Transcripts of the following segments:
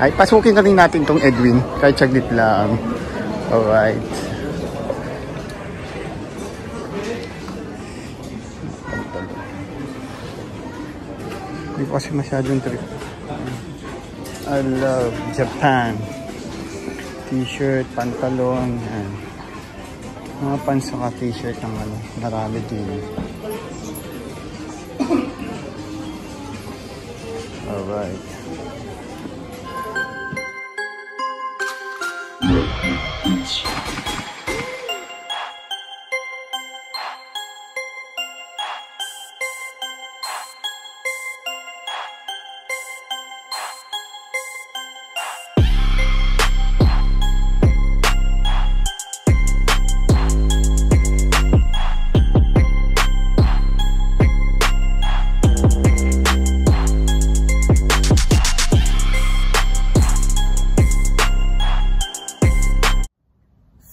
Ay, pasukin na rin natin tong Edwin. Kahit saglit lang. Alright. Hindi ko kasi masyadong trip. I love Japan. T-shirt, pantalon. Yan. Mga pants saka t-shirt ng ano. Marami din. Alright.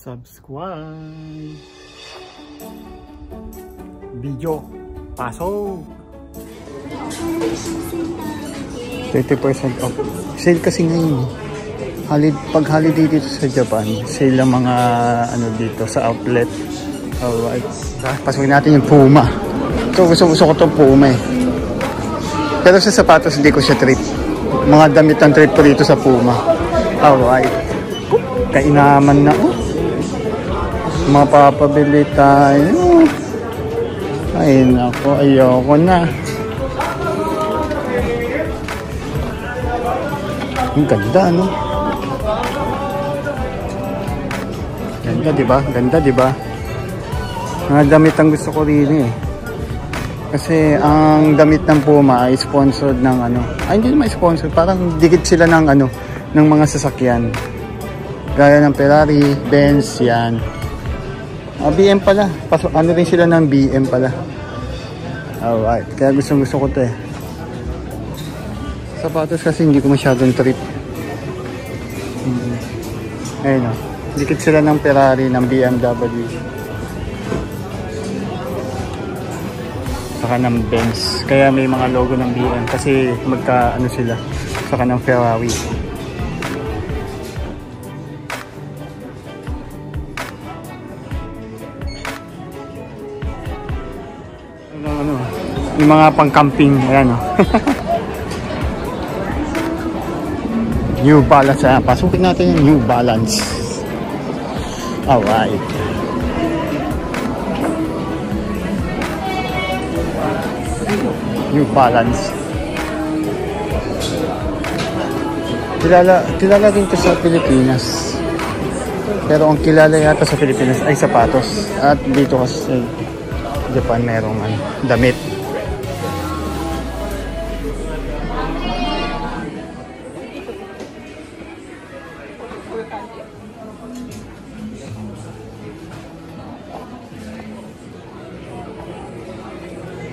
Subscribe. Video. Pasok. 30% off. Sale kasi ngayon. Pag holiday dito sa Japan, sale ang mga ano dito sa outlet. Alright. Pasukin natin yung Puma. Ito, gusto ko itong Puma eh. Pero sa sapatos, hindi ko siya trip. Mga damit ang trip ko dito sa Puma. Alright. Kainaman na. Mapapabili tayo. Ay nako, ayoko na. Ang ganda, no? Ganda, diba? Ganda, diba? Mga damit ang gusto ko rin eh. Kasi ang damit ng Puma ay sponsored ng ano. Ay, hindi naman sponsored. Parang dikit sila ng ano, ng mga sasakyan. Gaya ng Ferrari, Benz, yan. BM pala. Ano rin sila ng BM pala. Alright. Kaya gusto ko to eh. Sapatos kasi hindi ko masyadong trip. Ayun o. Dikit sila ng Ferrari, ng BMW. Saka ng Benz. Kaya may mga logo ng BM. Kasi magka ano sila. Saka ng Ferrari. Yung mga pang-camping, ayan o. New Balance, ayan. Pasukin natin yung New Balance. Alright. New Balance. Kilala din ito sa Pilipinas. Pero ang kilala yata sa Pilipinas ay sapatos. At dito kasi sa Japan merong damit.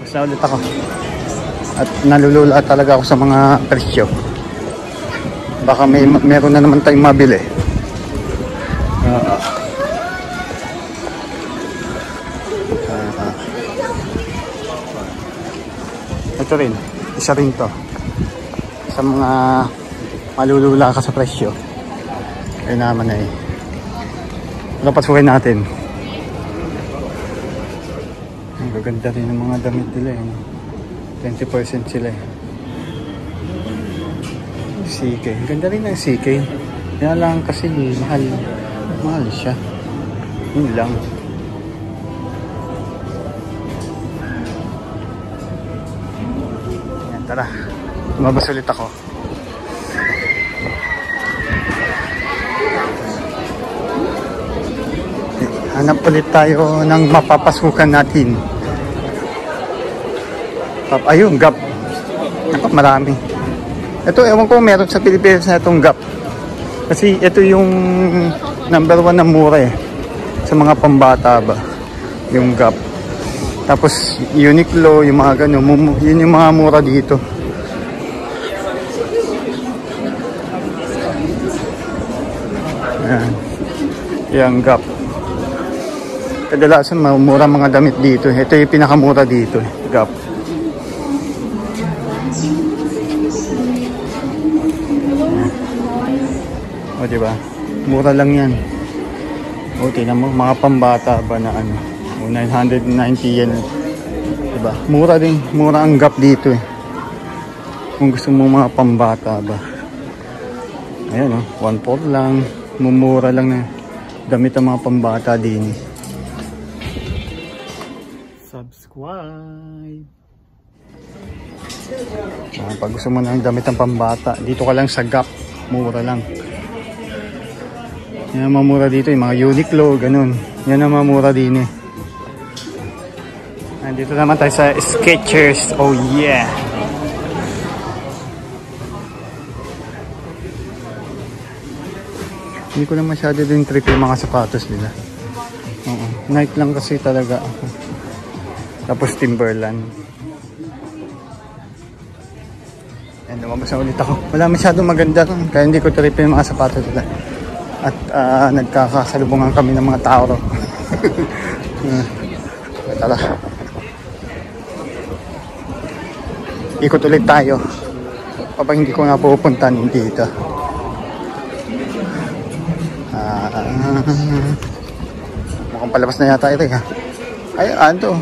Basta ulit ako. At nalulula talaga ako sa mga presyo. Baka meron na naman tayong mabili. Ito rin. Isa rin to. Sa mga malulula ka sa presyo. Ayun naman eh. Pasukin natin. Ang gaganda rin ng mga damit nila eh. 20% sila eh. CK. Ang ganda rin ng CK. Kaya lang kasi mahal. Mahal siya. Yun lang. Yan, tara. Lumabas ulit ako. Hanap ulit tayo ng mapapasukan natin. Ayun, Gap. Marami. Ito, ewan ko meron sa Pilipinas na itong Gap. Kasi ito yung number 1 na mura eh. Sa mga pambata ba. Yung Gap. Tapos Uniqlo, yung mga gano'n. Yun yung mga mura dito. Ayan. Yung Gap. Kadalasan mura mga damit dito. Ito yung pinakamura dito. Gap. O diba? Mura lang yan. O tingnan mo, mga pambata ba na ano. O 990 yen. Diba? Mura din. Mura ang Gap dito eh. Kung gusto mo mga pambata ba. Ayan o, 1/4 lang. Mumura lang na damit ang mga pambata din. Subscribe. Pag gusto mo ng damit ng pambata, dito ka lang sa Gap. Mura lang. Yan ang mamura dito, yung mga Uniqlo, ganun. Yan ang mamura din eh. Dito naman tayo sa Skechers. Oh yeah! Hindi ko na masyado din trip yung mga sapatos nila. Nike lang kasi talaga ako. Tapos Timberland. And lumabas na ulit ako. Wala masyadong maganda ron. Kaya hindi ko trip yung mga sapatos nila. At nagkakasalubungan kami ng mga tao. Tara. Ikot ulit tayo. Kapag hindi ko nga pupuntahan dito. Mukhang palabas na yata ito ha. Ay, ano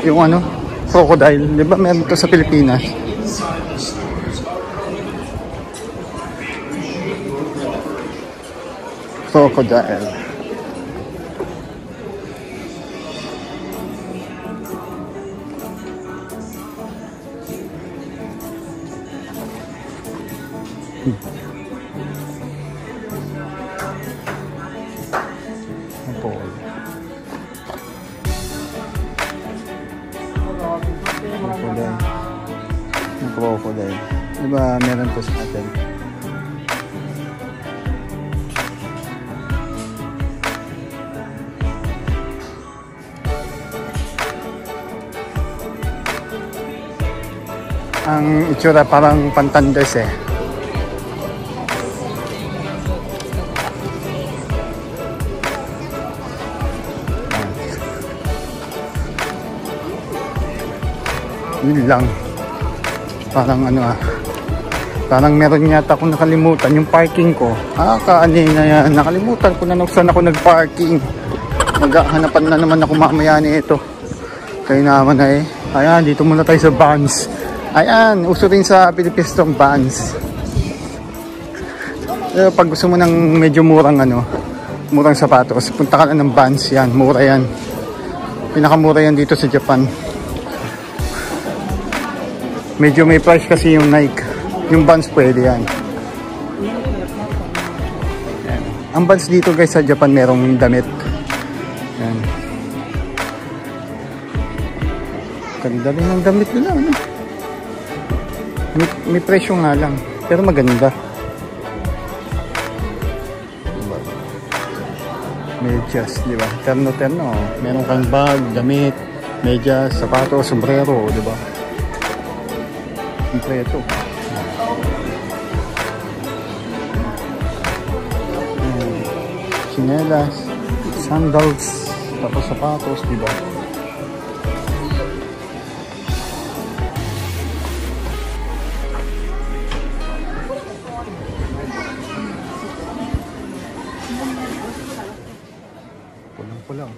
yung ano, crocodile. Di ba meron ito sa Pilipinas? Crocodile. Crocodile. Diba meron to sa atin? Ang itsura parang pantandes eh. Yun lang. Parang ano parang meron yata akong nakalimutan yung parking ko. Kaanina yan, nakalimutan ko na saan ako nag-parking. Maghahanapan na naman ako mamaya nito. Kaya naman eh. Ayan, dito muna tayo sa Vans. Ayan, uso rin sa Pilipinas itong Vans. Pag gusto mo ng medyo murang murang sapatos, punta ka lang ng Vans yan, mura yan. Pinakamura yan dito sa Japan. Medyo may price kasi yung Nike. Yung Vans pwede yan. Yan. Ang Vans dito guys sa Japan merong damit. Yan. Ganda rin ang damit nila. May presyo nga lang. Pero maganda. Medyas, di ba? Terno-terno. Meron kang bag, damit, medyas, sapatos, sombrero, di ba? Kompleto. Chinelas, sandals, tapos sapatos, diba? Pulang-pulang.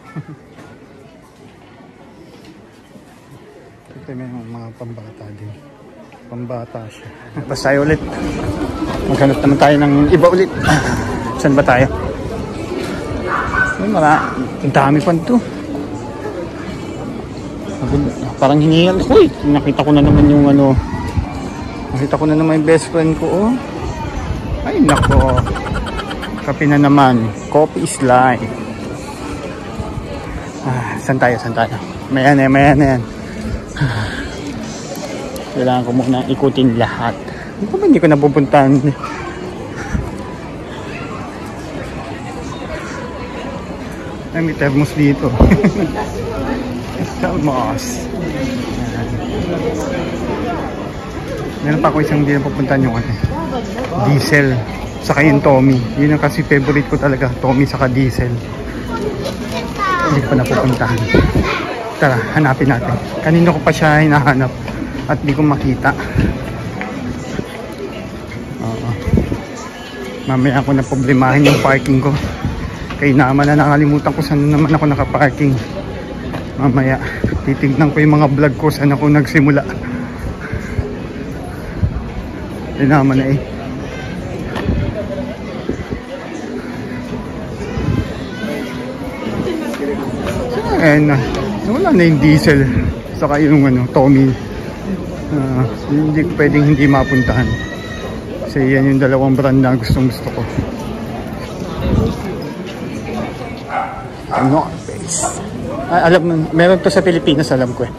Ito may mga pambata din. Pambata siya. Basta tayo ulit. Maghanap naman tayo ng iba ulit. Saan ba tayo? Ay, ang dami pa ito. Parang hinihal ko eh. Nakita ko na naman yung nakita ko na naman yung best friend ko oh. Ay nako. Kape na naman. Coffee is life. Saan tayo? Mayan yan. Kailangan ko muna ikutin lahat. Hindi ko napupuntahan. Ay, may thermos dito. Thermos. Meron pa ako isang hindi napupuntahan yung Diesel. Saka yung Tommy. Yun ang kasi favorite ko talaga. Tommy saka Diesel. Hindi ko pa napupuntahan. Tara, hanapin natin. Kanino ko pa siya hinahanap. At di ko makita. Mamaya ako na problemahin yung parking ko. Kaya naman na nakalimutan ko saan naman ako nakaparking. Mamaya titignan ko yung mga vlog ko saan ako nagsimula. Kaya naman na eh. And wala na yung diesel. Saka yung Tommy. Hindi pwedeng hindi mapuntahan. Kasi yan yung dalawang brand na gusto ko. North Face. Alam mo, meron to sa Pilipinas, alam ko eh.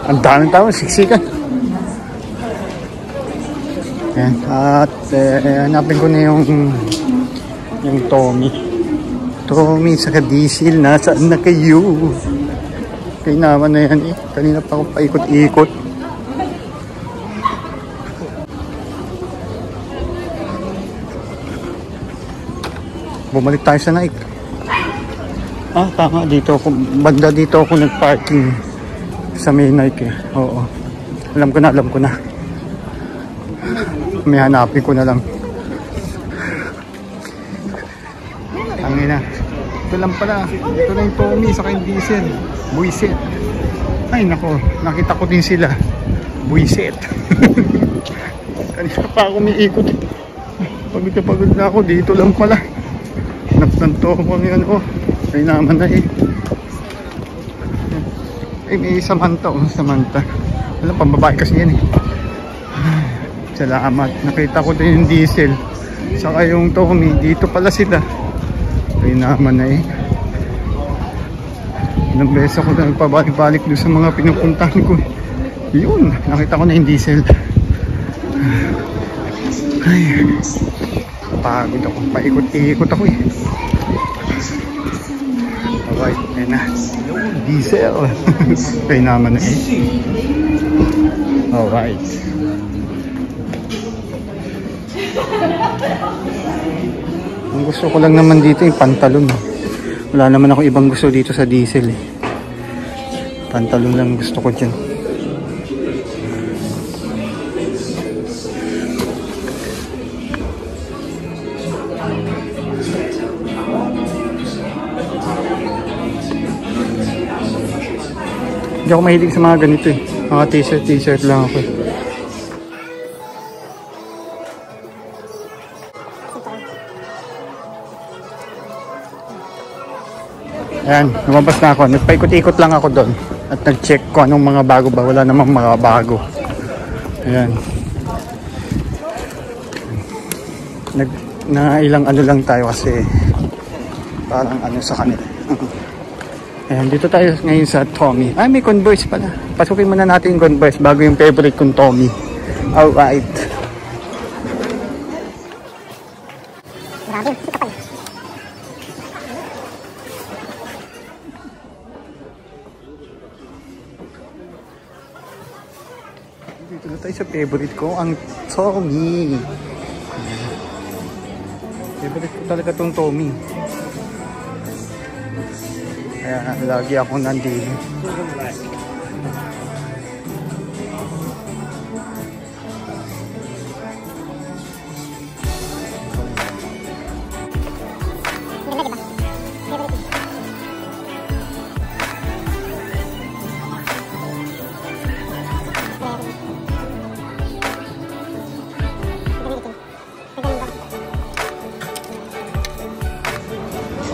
Ang daming tao, siksikan. Yan. At hanapin ko na yung Tommy. Tommy saka diesel, nasaan na kayo? Kaya naman na yan eh. Kanina pa ako paikot-ikot. Bumalik tayo sa Nike. Tama, dito ako, banda dito ako nagparking sa may Nike eh. Oo. Alam ko na. May hanapin ko na lang. Tangina. Ito lang pala. Ito na yung Tommy saka yung diesel. Buisit. Ay nako, nakita ko din sila. Buisit. Kanina pa ako umiikot. Pagod na ako. Dito lang pala. Nagtanto ko yan. Ay naman na eh. Ay may Samantha. Samantha. Alam, pambabae kasi yan eh. Salamat. Nakita ko din yung diesel. Saka yung Tommy. Dito pala sila. Ay naman na eh. Ilang beses ako na nagpabalik-balik doon sa mga pinupuntahan ko. Yun. Nakita ko na yung diesel. Ay. Pagod ako. Paikot-ikot ako eh. Alright. Ayan na. Diesel. Ay naman na eh. Alright. Ang gusto ko lang naman dito yung pantalon. Wala naman ako ibang gusto dito sa diesel eh. Pantalon lang gusto ko dyan. Hindi ako mahilig sa mga ganito eh. Mga t-shirt lang ako eh. Ayan, lumabas na ako. Nagpaikot-ikot lang ako doon. At nag-check ko anong mga bago ba. Wala namang mga bago. Ayan. Ilang lang tayo kasi parang sa kanila. Ayan, dito tayo ngayon sa Tommy. Ay, may Converse pala. Pasukin muna natin yung Converse bago yung favorite kong Tommy. Alright. Dito na tayo sa favorite ko, ang Tommy. Favorite ko talaga itong Tommy. Kaya lagi ako nandito.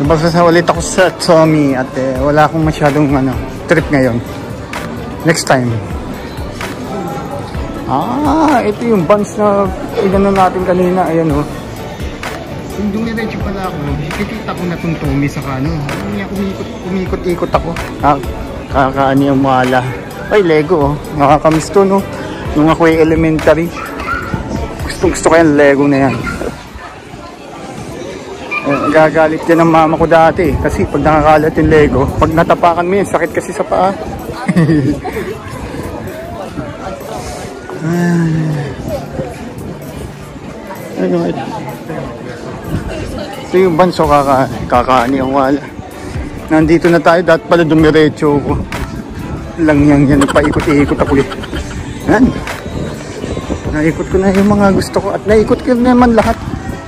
Nagbasa ulit ako sa Tommy at wala akong masyadong trip ngayon. Next time. Ito yung buns na inano natin kanina. Ayan o. Kung dumiretso pala ako, kikita ko na itong Tommy sa umikot-ikot ako. Kakaani ang mala. Ay, Lego oh. Nakakamiss to no. Nung ako ay elementary. Gusto ko yung Lego na yan. Gagalit yan ng mama ko dati kasi pag nakakalat yung Lego, pag natapakan mo yun, sakit kasi sa paa. Ano ito? Ito yung Banso Kakaani ang wala. Nandito na tayo, dapat pala dumiretso ko. Lang yan, paikot-ikot ako eh. Yan. Naikot ko na yung mga gusto ko at naikot ko naman lahat.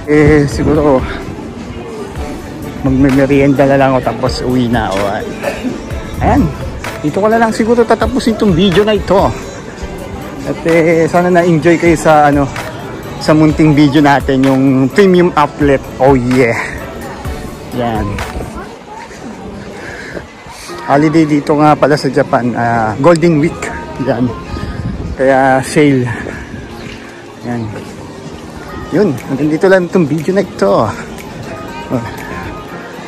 Eh, siguro magme-merienda na lang ako tapos uwi na ako. Ayan. Dito ko na lang siguro tatapusin itong video na ito. At sana na-enjoy kayo sa sa munting video natin, yung premium outlet. Oh yeah. Yan. Holiday dito nga pala sa Japan, Golden Week. Yan. Kaya sale. Yan. Yun, hanggang dito lang itong video na ito.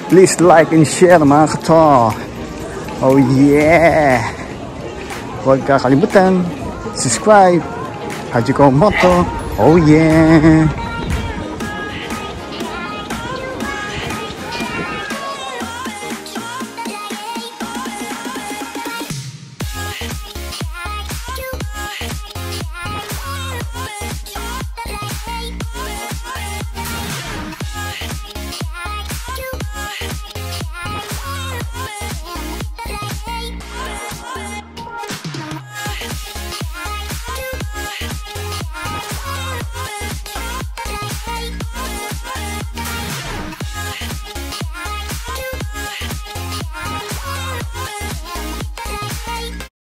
Please like and share mga kato. Oh yeah. Huwag kakalimutan subscribe. Hajiko Moto. Oh yeah.